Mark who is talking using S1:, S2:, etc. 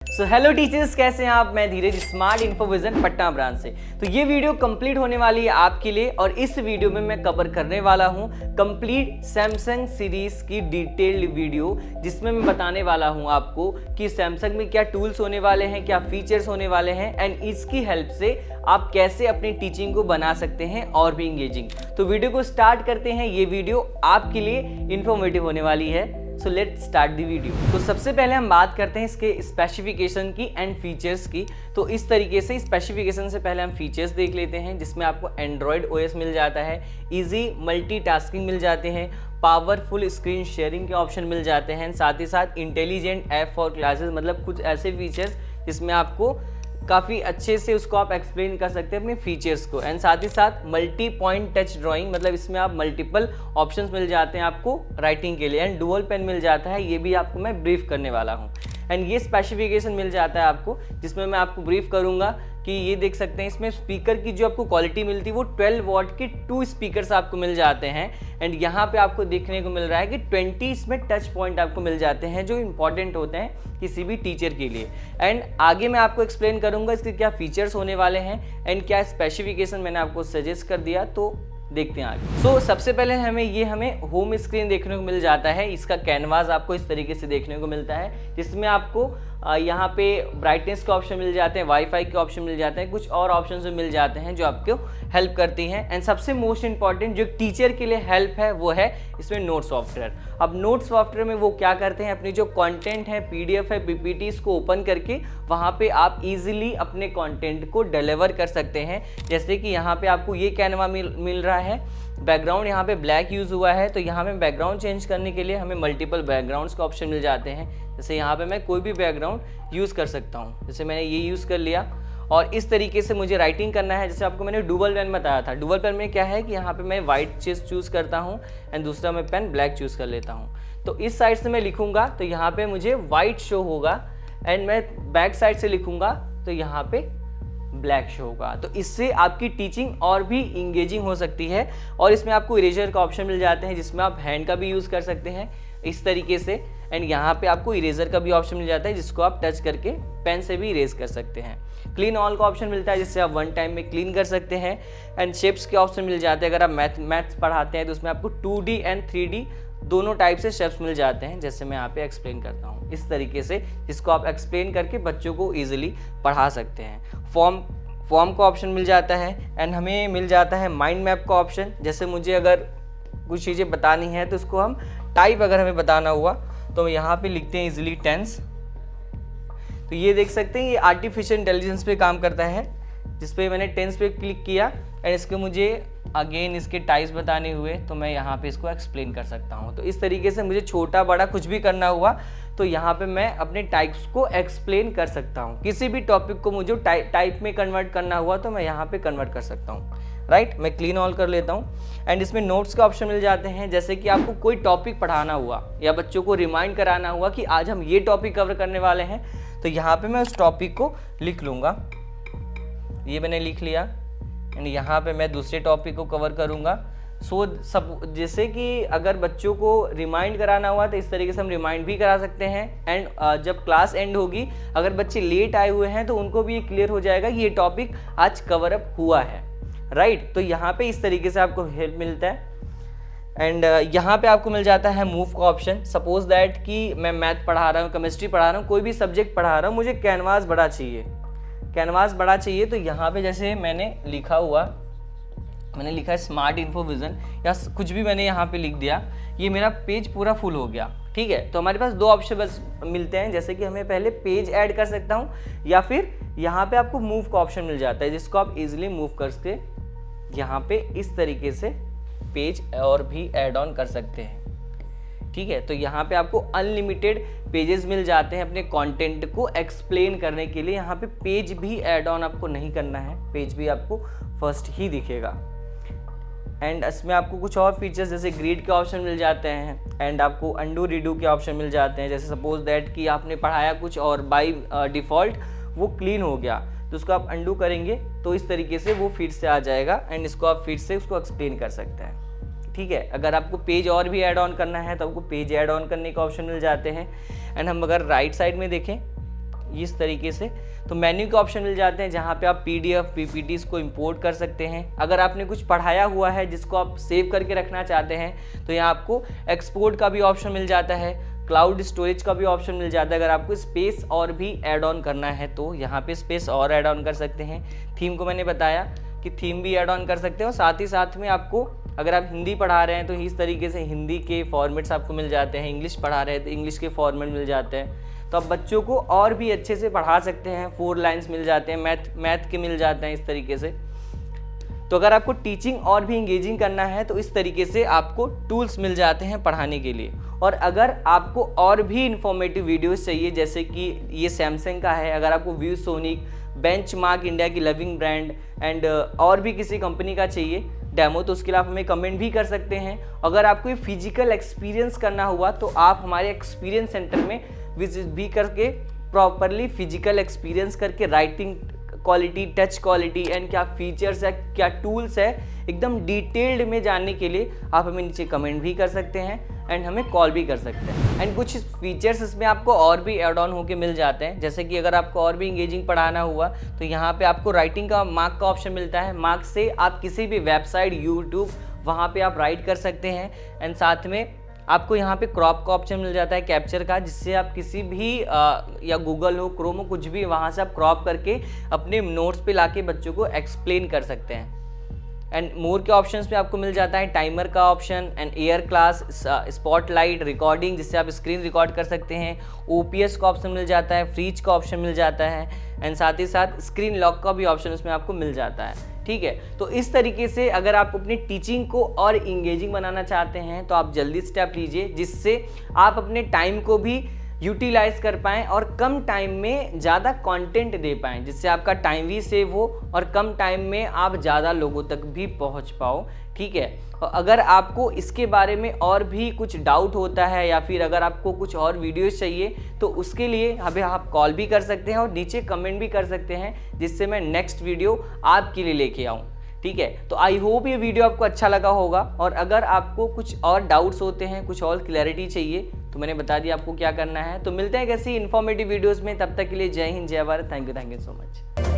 S1: So hello teachers, कैसे हैं आप। मैं धीरज, स्मार्ट इन्फोविजन पटना ब्रांच से। तो ये वीडियो कंप्लीट होने वाली है आपके लिए और इस वीडियो में मैं कवर करने वाला हूँ कंप्लीट सैमसंग सीरीज की डिटेल्ड वीडियो, जिसमें मैं बताने वाला हूँ आपको कि सैमसंग में क्या टूल्स होने वाले हैं, क्या फीचर्स होने वाले हैं एंड इसकी हेल्प से आप कैसे अपनी टीचिंग को बना सकते हैं और भी इंगेजिंग। तो वीडियो को स्टार्ट करते हैं। ये वीडियो आपके लिए इन्फॉर्मेटिव होने वाली है। So let's start the video. तो सबसे पहले हम बात करते हैं इसके स्पेसिफिकेशन की एंड फीचर्स की। तो इस तरीके से स्पेसिफिकेशन से पहले हम फीचर्स देख लेते हैं, जिसमें आपको एंड्रॉयड ओएस मिल जाता है, इजी मल्टीटास्किंग मिल जाते हैं, पावरफुल स्क्रीन शेयरिंग के ऑप्शन मिल जाते हैं, साथ ही साथ इंटेलिजेंट ऐप फॉर क्लासेस, मतलब कुछ ऐसे फीचर्स जिसमें आपको काफ़ी अच्छे से उसको आप एक्सप्लेन कर सकते हैं अपने फीचर्स को। एंड साथ ही साथ मल्टी पॉइंट टच ड्राइंग, मतलब इसमें आप मल्टीपल ऑप्शंस मिल जाते हैं आपको राइटिंग के लिए। एंड डुअल पेन मिल जाता है, ये भी आपको मैं ब्रीफ करने वाला हूँ। एंड ये स्पेसिफिकेशन मिल जाता है आपको, जिसमें मैं आपको ब्रीफ करूँगा कि ये देख सकते हैं इसमें स्पीकर की जो आपको क्वालिटी मिलती है वो 12 वॉट के 2 स्पीकर्स आपको मिल जाते हैं। एंड यहाँ पे आपको देखने को मिल रहा है कि 20 इसमें टच पॉइंट आपको मिल जाते हैं, जो इंपॉर्टेंट होते हैं किसी भी टीचर के लिए। एंड आगे मैं आपको एक्सप्लेन करूँगा इसके क्या फीचर्स होने वाले हैं एंड क्या स्पेसिफिकेशन मैंने आपको सजेस्ट कर दिया, तो देखते हैं आगे। सो सबसे पहले हमें होम स्क्रीन देखने को मिल जाता है। इसका कैनवास आपको इस तरीके से देखने को मिलता है, जिसमें आपको यहाँ पे ब्राइटनेस के ऑप्शन मिल जाते हैं, वाईफाई के ऑप्शन मिल जाते हैं, कुछ और ऑप्शन भी मिल जाते हैं जो आपको हेल्प करती हैं। एंड सबसे मोस्ट इंपॉर्टेंट जो टीचर के लिए हेल्प है वो है इसमें नोट सॉफ्टवेयर। अब नोट सॉफ्टवेयर में वो क्या करते हैं, अपनी जो कंटेंट है, पीडीएफ है, पीपीटीज को ओपन करके वहाँ पे आप इजीली अपने कंटेंट को डिलीवर कर सकते हैं। जैसे कि यहाँ पे आपको ये कैनवा मिल रहा है, बैकग्राउंड यहाँ पे ब्लैक यूज़ हुआ है, तो यहाँ पे बैकग्राउंड चेंज करने के लिए हमें मल्टीपल बैकग्राउंड्स का ऑप्शन मिल जाते हैं। जैसे यहाँ पे मैं कोई भी बैकग्राउंड यूज़ कर सकता हूँ, जैसे मैंने ये यूज़ कर लिया। और इस तरीके से मुझे राइटिंग करना है, जैसे आपको मैंने डुअल पेन बताया था। डुअल पेन में क्या है कि यहाँ पे मैं वाइट चूज़ करता हूँ एंड दूसरा मैं पेन ब्लैक चूज़ कर लेता हूँ। तो इस साइड से मैं लिखूँगा तो यहाँ पे मुझे वाइट शो होगा, एंड मैं बैक साइड से लिखूँगा तो यहाँ पे ब्लैक शो होगा। तो इससे आपकी टीचिंग और भी इंगेजिंग हो सकती है। और इसमें आपको इरेजर का ऑप्शन मिल जाते हैं, जिसमें आप हैंड का भी यूज़ कर सकते हैं इस तरीके से। एंड यहाँ पे आपको इरेजर का भी ऑप्शन मिल जाता है, जिसको आप टच करके पेन से भी इरेज कर सकते हैं। क्लीन ऑल का ऑप्शन मिलता है, जिससे आप वन टाइम में क्लीन कर सकते हैं। एंड शेप्स के ऑप्शन मिल जाते हैं। अगर आप मैथ्स पढ़ाते हैं तो उसमें आपको 2D एंड 3D दोनों टाइप से शेप्स मिल जाते हैं, जैसे मैं यहाँ पे एक्सप्लेन करता हूँ इस तरीके से, जिसको आप एक्सप्लेन करके बच्चों को ईजिली पढ़ा सकते हैं। फॉर्म का ऑप्शन मिल जाता है। एंड हमें मिल जाता है माइंड मैप का ऑप्शन। जैसे मुझे अगर कुछ चीज़ें बतानी है तो उसको हम टाइप अगर हमें बताना हुआ तो हम यहाँ पे लिखते हैं इजीली टेंस। तो ये देख सकते हैं ये आर्टिफिशियल इंटेलिजेंस पे काम करता है, जिस पे मैंने टेंस पे क्लिक किया एंड इसके मुझे अगेन इसके टाइप्स बताने हुए तो मैं यहाँ पे इसको एक्सप्लेन कर सकता हूँ। तो इस तरीके से मुझे छोटा बड़ा कुछ भी करना हुआ तो यहाँ पे मैं अपने टाइप्स को एक्सप्लेन कर सकता हूँ। किसी भी टॉपिक को मुझे टाइप में कन्वर्ट करना हुआ तो मैं यहाँ पे कन्वर्ट कर सकता हूँ। राइट, मैं क्लीन ऑल कर लेता हूँ। एंड इसमें नोट्स का ऑप्शन मिल जाते हैं, जैसे कि आपको कोई टॉपिक पढ़ाना हुआ या बच्चों को रिमाइंड कराना हुआ कि आज हम ये टॉपिक कवर करने वाले हैं, तो यहाँ पे मैं उस टॉपिक को लिख लूँगा। ये मैंने लिख लिया एंड यहाँ पे मैं दूसरे टॉपिक को कवर करूँगा। सब जैसे कि अगर बच्चों को रिमाइंड कराना हुआ तो इस तरीके से हम रिमाइंड भी करा सकते हैं। एंड जब क्लास एंड होगी, अगर बच्चे लेट आए हुए हैं तो उनको भी ये क्लियर हो जाएगा कि ये टॉपिक आज कवर अप हुआ है। राइट, तो यहाँ पे इस तरीके से आपको हेल्प मिलता है। एंड यहाँ पे आपको मिल जाता है मूव का ऑप्शन। सपोज दैट कि मैं मैथ पढ़ा रहा हूँ, केमिस्ट्री पढ़ा रहा हूँ, कोई भी सब्जेक्ट पढ़ा रहा हूँ, मुझे कैनवास बड़ा चाहिए, तो यहाँ पे जैसे मैंने लिखा है स्मार्ट इन्फोविजन या कुछ भी मैंने यहाँ पे लिख दिया, ये मेरा पेज पूरा फुल हो गया। ठीक है, तो हमारे पास दो ऑप्शन बस मिलते हैं, जैसे कि हमें पहले पेज ऐड कर सकता हूँ या फिर यहाँ पे आपको मूव का ऑप्शन मिल जाता है, जिसको आप इजीली मूव करके यहाँ पे इस तरीके से पेज और भी ऐड ऑन कर सकते हैं। ठीक है, तो यहाँ पे आपको अनलिमिटेड पेजेस मिल जाते हैं अपने कंटेंट को एक्सप्लेन करने के लिए। यहाँ पे पेज भी ऐड ऑन आपको नहीं करना है, पेज भी आपको फर्स्ट ही दिखेगा। एंड इसमें आपको कुछ और फीचर्स जैसे ग्रिड के ऑप्शन मिल जाते हैं एंड आपको अंडू रीडू के ऑप्शन मिल जाते हैं। जैसे सपोज दैट कि आपने पढ़ाया कुछ और बाय डिफ़ॉल्ट वो क्लीन हो गया, तो उसको आप अंडू करेंगे तो इस तरीके से वो फिर से आ जाएगा एंड इसको आप फिर से उसको एक्सप्लेन कर सकते हैं। ठीक है, अगर आपको पेज और भी ऐड ऑन करना है तो आपको पेज ऐड ऑन करने का ऑप्शन मिल जाते हैं। एंड हम अगर राइट साइड में देखें इस तरीके से। तो मेन्यू के ऑप्शन मिल जाते हैं जहाँ पे आप PDF PPTs को इंपोर्ट कर सकते हैं। अगर आपने कुछ पढ़ाया हुआ है जिसको आप सेव करके रखना चाहते हैं तो यहाँ आपको एक्सपोर्ट का भी ऑप्शन मिल जाता है, क्लाउड स्टोरेज का भी ऑप्शन मिल जाता है। अगर आपको स्पेस और भी ऐड ऑन करना है तो यहाँ पे स्पेस और ऐड ऑन कर सकते हैं। थीम को मैंने बताया कि थीम भी ऐड ऑन कर सकते हो। साथ ही साथ में आपको अगर आप हिंदी पढ़ा रहे हैं तो इस तरीके से हिंदी के फॉर्मेट्स आपको मिल जाते हैं, इंग्लिश पढ़ा रहे हैं तो इंग्लिश के फॉर्मेट मिल जाते हैं। तो आप बच्चों को और भी अच्छे से पढ़ा सकते हैं। 4 लाइन्स मिल जाते हैं, मैथ के मिल जाते हैं इस तरीके से। तो अगर आपको टीचिंग और भी इंगेजिंग करना है तो इस तरीके से आपको टूल्स मिल जाते हैं पढ़ाने के लिए। और अगर आपको और भी इंफॉर्मेटिव वीडियोस चाहिए, जैसे कि ये सैमसंग का है, अगर आपको ViewSonic, बेंचमार्क इंडिया की लविंग ब्रांड एंड और भी किसी कंपनी का चाहिए डेमो, तो उसके लिए आप हमें कमेंट भी कर सकते हैं। अगर आपको ये फिजिकल एक्सपीरियंस करना हुआ तो आप हमारे एक्सपीरियंस सेंटर में विजिट भी करके प्रॉपरली फिजिकल एक्सपीरियंस करके writing quality, touch quality and क्या फीचर्स है, क्या टूल्स है, एकदम डिटेल्ड में जानने के लिए आप हमें नीचे कमेंट भी कर सकते हैं एंड हमें कॉल भी कर सकते हैं। एंड कुछ फीचर्स इसमें आपको और भी ऐड ऑन होके मिल जाते हैं, जैसे कि अगर आपको और भी इंगेजिंग पढ़ाना हुआ तो यहाँ पे आपको राइटिंग का मार्क का ऑप्शन मिलता है। मार्क से आप किसी भी वेबसाइट, यूट्यूब, वहाँ पे आप राइट कर सकते हैं। एंड साथ में आपको यहाँ पे क्रॉप का ऑप्शन मिल जाता है, कैप्चर का, जिससे आप किसी भी या गूगल हो, क्रोम हो, कुछ भी, वहाँ से आप क्रॉप करके अपने नोट्स पे लाके बच्चों को एक्सप्लेन कर सकते हैं। एंड मोर के ऑप्शंस पे आपको मिल जाता है टाइमर का option and air class, spotlight, recording, जिससे आप स्क्रीन रिकॉर्ड कर सकते हैं। OPS का ऑप्शन मिल जाता है, फ्रीज का ऑप्शन मिल जाता है एंड साथ ही साथ स्क्रीन लॉक का भी ऑप्शन उसमें आपको मिल जाता है। ठीक है, तो इस तरीके से अगर आप अपनी टीचिंग को और इंगेजिंग बनाना चाहते हैं तो आप जल्दी स्टेप लीजिए, जिससे आप अपने टाइम को भी यूटिलाइज कर पाएँ और कम टाइम में ज़्यादा कंटेंट दे पाएँ, जिससे आपका टाइम भी सेव हो और कम टाइम में आप ज़्यादा लोगों तक भी पहुंच पाओ। ठीक है, और अगर आपको इसके बारे में और भी कुछ डाउट होता है या फिर अगर आपको कुछ और वीडियोस चाहिए तो उसके लिए अभी आप कॉल भी कर सकते हैं और नीचे कमेंट भी कर सकते हैं, जिससे मैं नेक्स्ट वीडियो आपके लिए लेके आऊँ। ठीक है, तो आई होप ये वीडियो आपको अच्छा लगा होगा। और अगर आपको कुछ और डाउट्स होते हैं, कुछ और क्लैरिटी चाहिए, तो मैंने बता दिया आपको क्या करना है। तो मिलते हैं कैसी इन्फॉर्मेटिव वीडियोस में, तब तक के लिए जय हिंद, जय Bharat. Thank you so much.